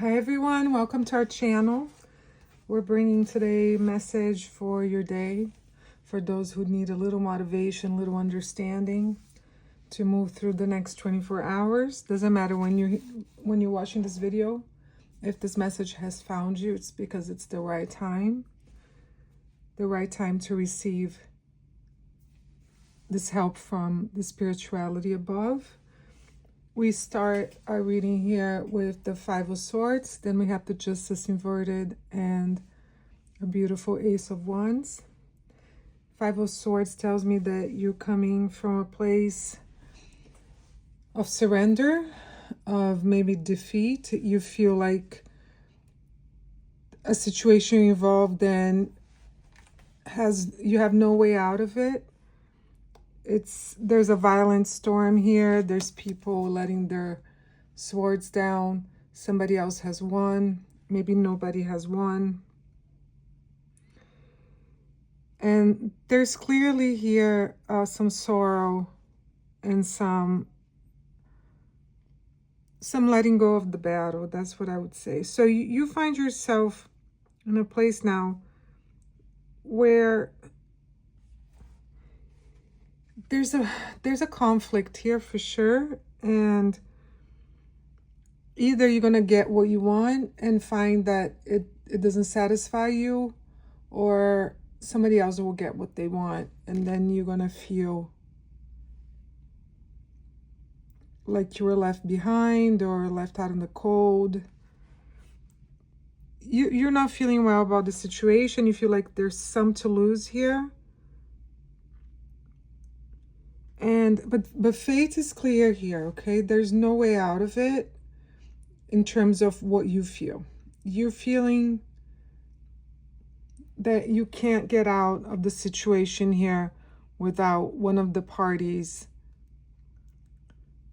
Hi everyone, welcome to our channel. We're bringing today a message for your day, for those who need a little motivation, a little understanding to move through the next 24 hours. Doesn't matter when you're watching this video. If this message has found you, it's because it's the right time to receive this help from the spirituality above. We start our reading here with the Five of Swords. Then we have the Justice inverted and a beautiful Ace of Wands. Five of Swords tells me that you're coming from a place of surrender, of maybe defeat. You feel like a situation you're involved in you have no way out of it. There's a violent storm here. There's people letting their swords down. Somebody else has won. Maybe nobody has won. And there's clearly here some sorrow and some letting go of the battle. That's what I would say. So you find yourself in a place now where there's a conflict here for sure, and either you're gonna get what you want and find that it doesn't satisfy you, or somebody else will get what they want, and then you're gonna feel like you were left behind or left out in the cold. You're not feeling well about the situation. You feel like there's some to lose here. But fate is clear here, okay? There's no way out of it in terms of what you feel. You're feeling that you can't get out of the situation here without one of the parties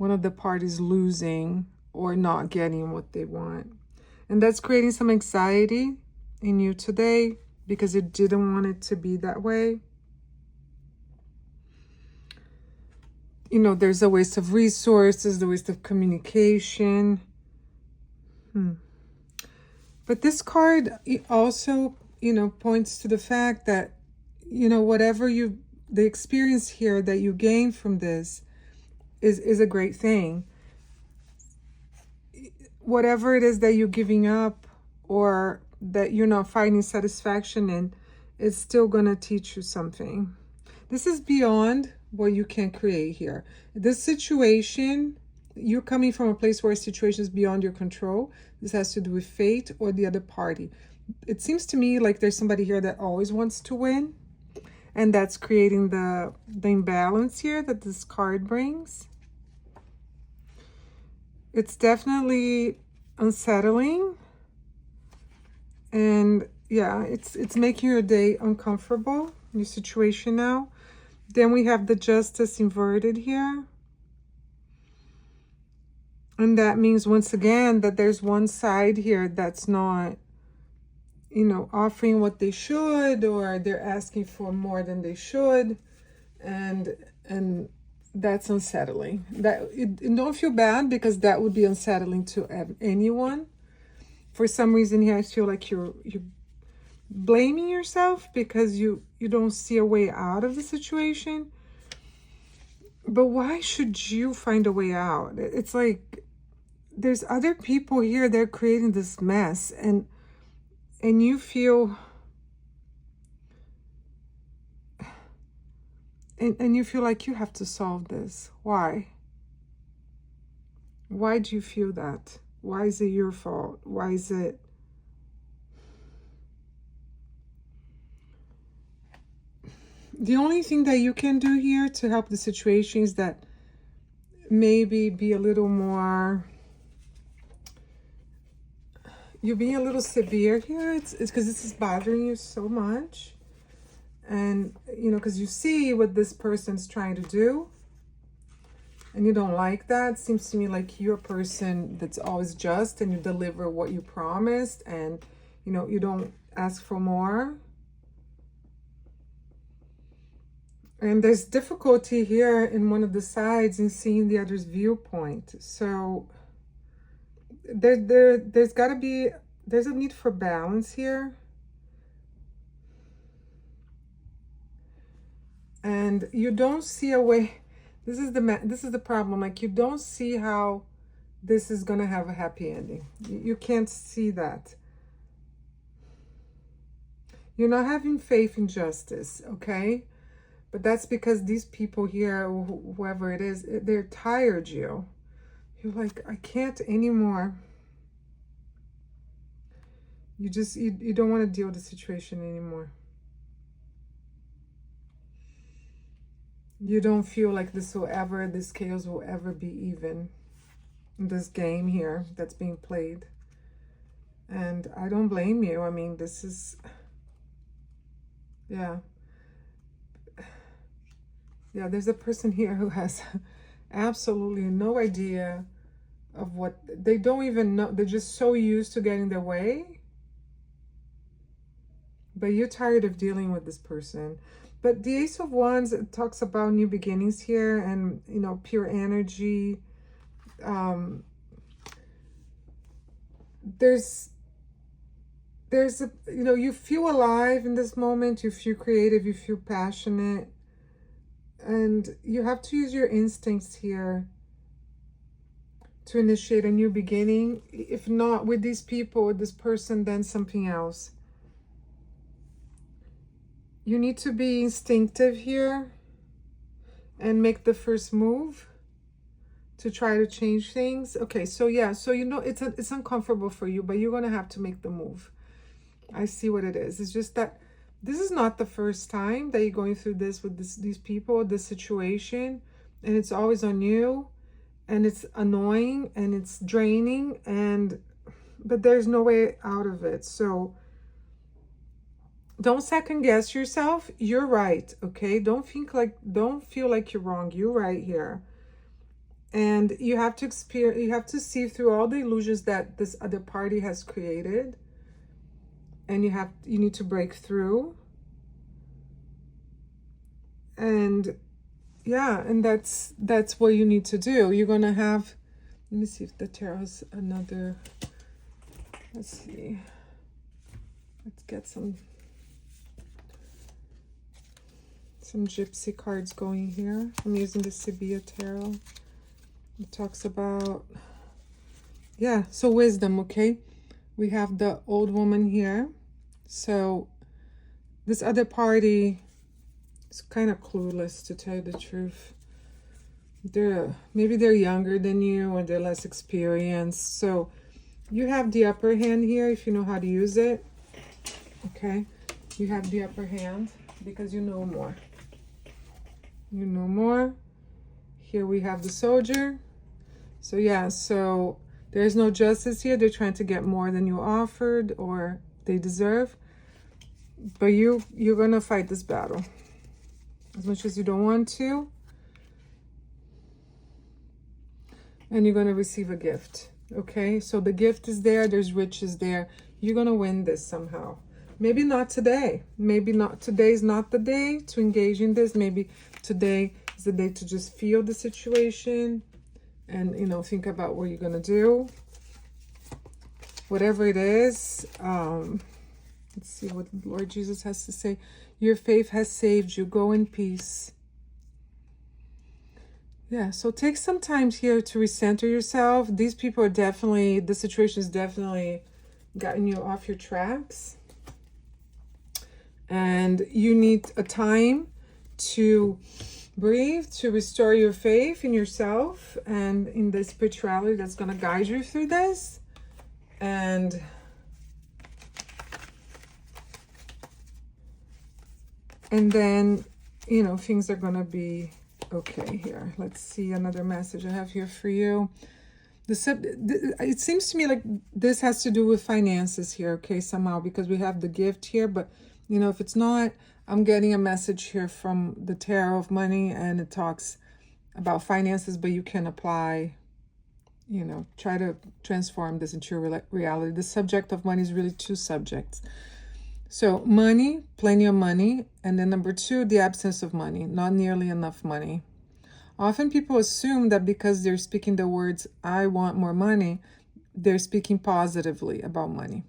losing or not getting what they want. And that's creating some anxiety in you today because you didn't want it to be that way. You know, there's a waste of resources, the waste of communication. But this card also, points to the fact that, whatever the experience here that you gain from this is a great thing. Whatever it is that you're giving up or that you're not finding satisfaction in, it's still going to teach you something. This is beyond what you can create here. This situation, you're coming from a place where a situation is beyond your control. This has to do with fate or the other party. It seems to me like there's somebody here that always wants to win, and that's creating the imbalance here that this card brings. It's definitely unsettling, and yeah, it's making your day uncomfortable, your situation now. Then we have the Justice inverted here. And that means, once again, that there's one side here that's not, offering what they should, or they're asking for more than they should. And that's unsettling. Don't feel bad, because that would be unsettling to anyone. For some reason here, I feel like you're blaming yourself because you don't see a way out of the situation. But why should you find a way out? It's like there's other people here that are creating this mess, and you feel and you feel like you have to solve this. Why do you feel that? Why is it your fault? Why is it? The only thing that you can do here to help the situation is that maybe be a little more, you're being a little severe here. It's because this is bothering you so much. And, because you see what this person's trying to do, and you don't like that. It seems to me like you're a person that's always just, and you deliver what you promised, and, you don't ask for more. And there's difficulty here in one of the sides in seeing the other's viewpoint. So there's got to be, there's a need for balance here. And you don't see a way. This is the problem. Like, you don't see how this is going to have a happy ending. You can't see that. You're not having faith in justice, okay? But that's because these people here, whoever it is, they're tired you. You're like, I can't anymore. You just, you don't want to deal with the situation anymore. You don't feel like this chaos will ever be even in this game here that's being played. And I don't blame you. I mean, this is, yeah. Yeah, there's a person here who has absolutely no idea of what, they don't even know. They're just so used to getting their way. But you're tired of dealing with this person. But the Ace of Wands talks about new beginnings here and, you know, pure energy. There's a, you know, you feel alive in this moment. You feel creative. You feel passionate. And you have to use your instincts here to initiate a new beginning. If not with these people, with this person, then something else. You need to be instinctive here and make the first move to try to change things. Okay, so yeah, so you know it's uncomfortable for you, but you're going to have to make the move. I see what it is. It's just that this is not the first time that you're going through this with these people, this situation, and it's always on you, and it's annoying and it's draining, but there's no way out of it. So don't second guess yourself. You're right, okay? Don't feel like you're wrong. You're right here. And you have to see through all the illusions that this other party has created. And you need to break through. And yeah, and that's what you need to do. You're going to have, let me see if the tarot has another, let's see. Let's get some gypsy cards going here. I'm using the Sevilla tarot. It talks about, yeah, so wisdom, okay? We have the old woman here. So this other party is kind of clueless, to tell you the truth. Maybe they're younger than you, or they're less experienced. So you have the upper hand here if you know how to use it. Okay, you have the upper hand because you know more. You know more. Here we have the soldier. So yeah, so there's no justice here. They're trying to get more than you offered or they deserve. But you're going to fight this battle as much as you don't want to. And you're going to receive a gift. Okay, so the gift is there. There's riches there. You're going to win this somehow. Maybe not today. Maybe not today's not the day to engage in this. Maybe today is the day to just feel the situation and, you know, think about what you're going to do. Whatever it is, let's see what the Lord Jesus has to say. Your faith has saved you. Go in peace. Yeah, so take some time here to recenter yourself. These people are definitely, the situation has definitely gotten you off your tracks. And you need a time to breathe, to restore your faith in yourself and in the spirituality that's going to guide you through this. And then, you know, things are going to be okay here. Let's see another message I have here for you. It seems to me like this has to do with finances here, okay, somehow, because we have the gift here. But, you know, if it's not, I'm getting a message here from the Tarot of Money, and it talks about finances, but you can apply, you know, try to transform this into your reality. The subject of money is really two subjects. So money, plenty of money, and then number two, the absence of money, not nearly enough money. Often people assume that because they're speaking the words, I want more money, they're speaking positively about money.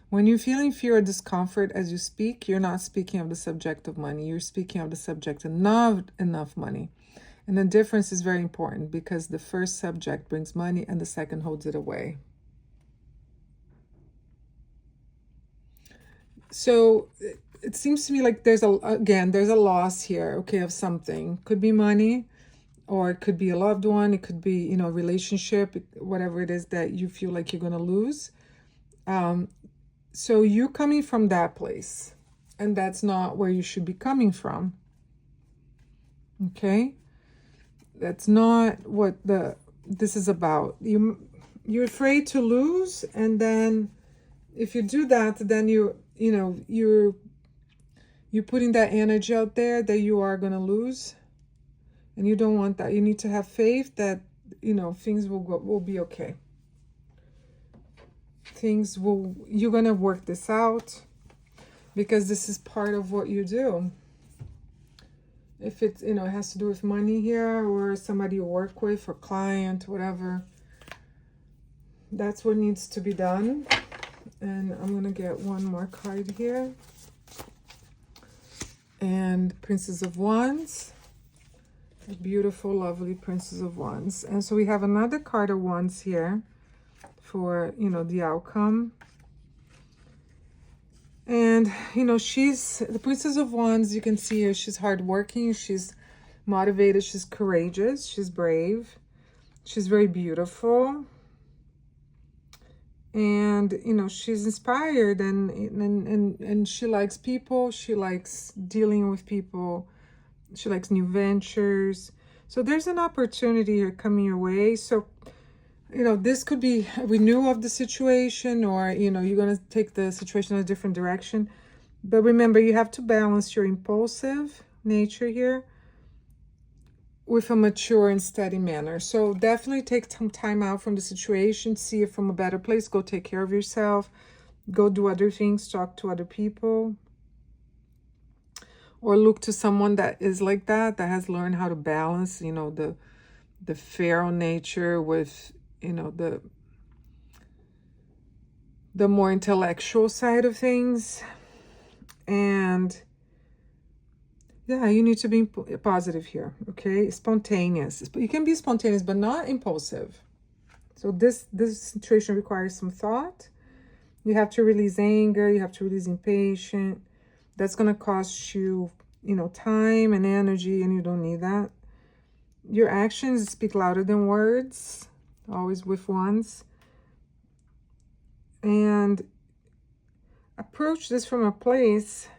When you're feeling fear or discomfort as you speak, you're not speaking of the subject of money. You're speaking of the subject of not enough money. And the difference is very important because the first subject brings money and the second holds it away. So it seems to me like there's a loss here, okay, of something. Could be money, or it could be a loved one. It could be, a relationship, whatever it is that you feel like you're going to lose. So you're coming from that place, and that's not where you should be coming from. Okay? That's not what this is about. You're afraid to lose, and then if you do that, then you're putting that energy out there that you are going to lose, and you don't want that. You need to have faith that things will be okay. You're going to work this out, because this is part of what you do. If it's, it has to do with money here, or somebody you work with, or client, whatever, that's what needs to be done. And I'm going to get one more card here. And Princess of Wands. A beautiful, lovely Princess of Wands. And so we have another card of Wands here for, the outcome. And, she's the Princess of Wands. You can see here, she's hardworking, she's motivated, she's courageous, she's brave, she's very beautiful. And, she's inspired, and she likes people, she likes dealing with people, she likes new ventures. So there's an opportunity here coming your way. So, this could be a renewal of the situation, or, you're going to take the situation in a different direction. But remember, you have to balance your impulsive nature here with a mature and steady manner. So definitely take some time out from the situation, see it from a better place, go take care of yourself, go do other things, talk to other people, or look to someone that is like that has learned how to balance, the pharaoh nature with, the more intellectual side of things. And yeah, you need to be positive here, okay? Spontaneous. You can be spontaneous, but not impulsive. So this situation requires some thought. You have to release anger. You have to release impatience. That's going to cost you, time and energy, and you don't need that. Your actions speak louder than words, always with Wands. And approach this from a place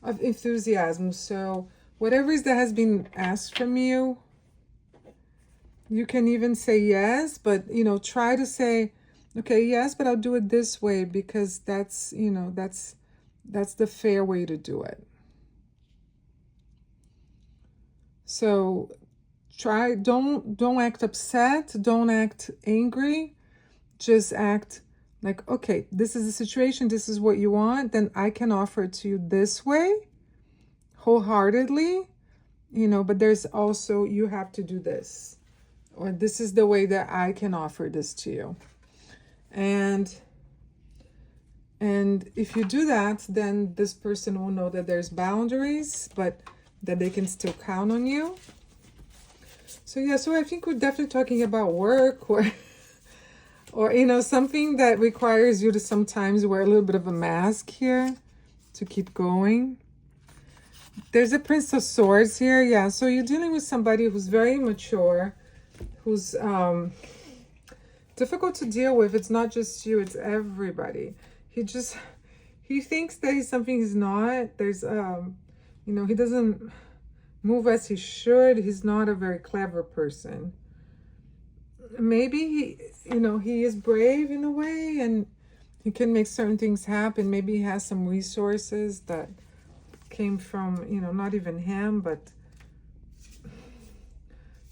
of enthusiasm. So whatever it is that has been asked from you, you can even say yes, but try to say, okay, yes, but I'll do it this way, because that's that's the fair way to do it. So don't act upset, don't act angry, just act like, okay, this is the situation, this is what you want, then I can offer it to you this way, wholeheartedly, but there's also, you have to do this, or this is the way that I can offer this to you. And if you do that, then this person will know that there's boundaries, but that they can still count on you. So yeah, so I think we're definitely talking about work, or something that requires you to sometimes wear a little bit of a mask here to keep going. There's a Prince of Swords here. Yeah, so you're dealing with somebody who's very mature, who's difficult to deal with. It's not just you, it's everybody. He thinks that he's something he's not. There's he doesn't move as he should. He's not a very clever person. Maybe he is brave in a way, and he can make certain things happen. Maybe he has some resources that came from, not even him, but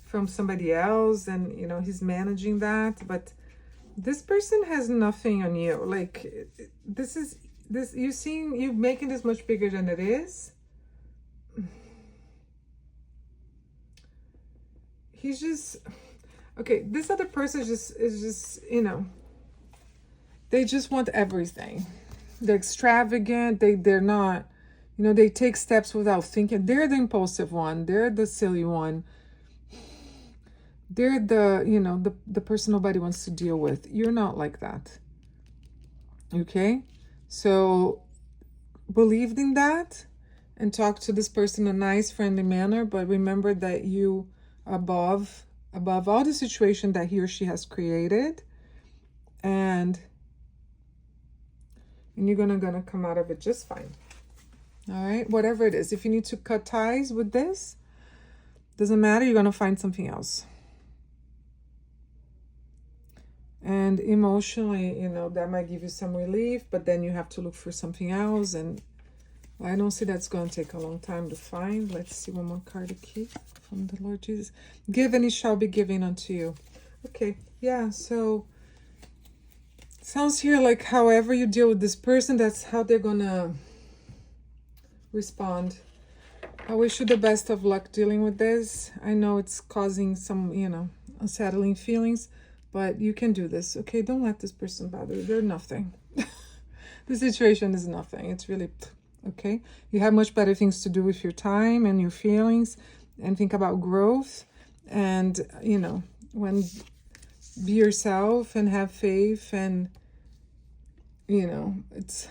from somebody else, and, he's managing that. But this person has nothing on you. Like, you're making this much bigger than it is. He's just, Okay, this other person is just, you know, they just want everything. They're extravagant. They're not, you know, they take steps without thinking. They're the impulsive one. They're the silly one. They're the, you know, the person nobody wants to deal with. You're not like that. Okay? So believe in that and talk to this person in a nice, friendly manner, but remember that you above all the situation that he or she has created, and you're gonna come out of it just fine. All right, whatever it is. If you need to cut ties with this, doesn't matter, you're gonna find something else. And emotionally, you know, that might give you some relief, but then you have to look for something else, and I don't see that's going to take a long time to find. Let's see one more card to keep from the Lord Jesus. Give and it shall be given unto you. Okay, yeah, so sounds here like however you deal with this person, that's how they're going to respond. I wish you the best of luck dealing with this. I know it's causing some, you know, unsettling feelings, but you can do this, okay? Don't let this person bother you. They're nothing. The situation is nothing. It's really... Okay, you have much better things to do with your time and your feelings, and think about growth, and you know, when be yourself and have faith, and you know, it's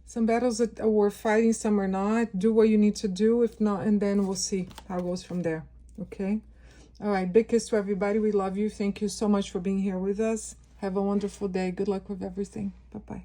some battles that are worth fighting, some are not. Do what you need to do. If not, and then we'll see how it goes from there. Okay, all right, big kiss to everybody. We love you. Thank you so much for being here with us. Have a wonderful day. Good luck with everything. Bye-bye.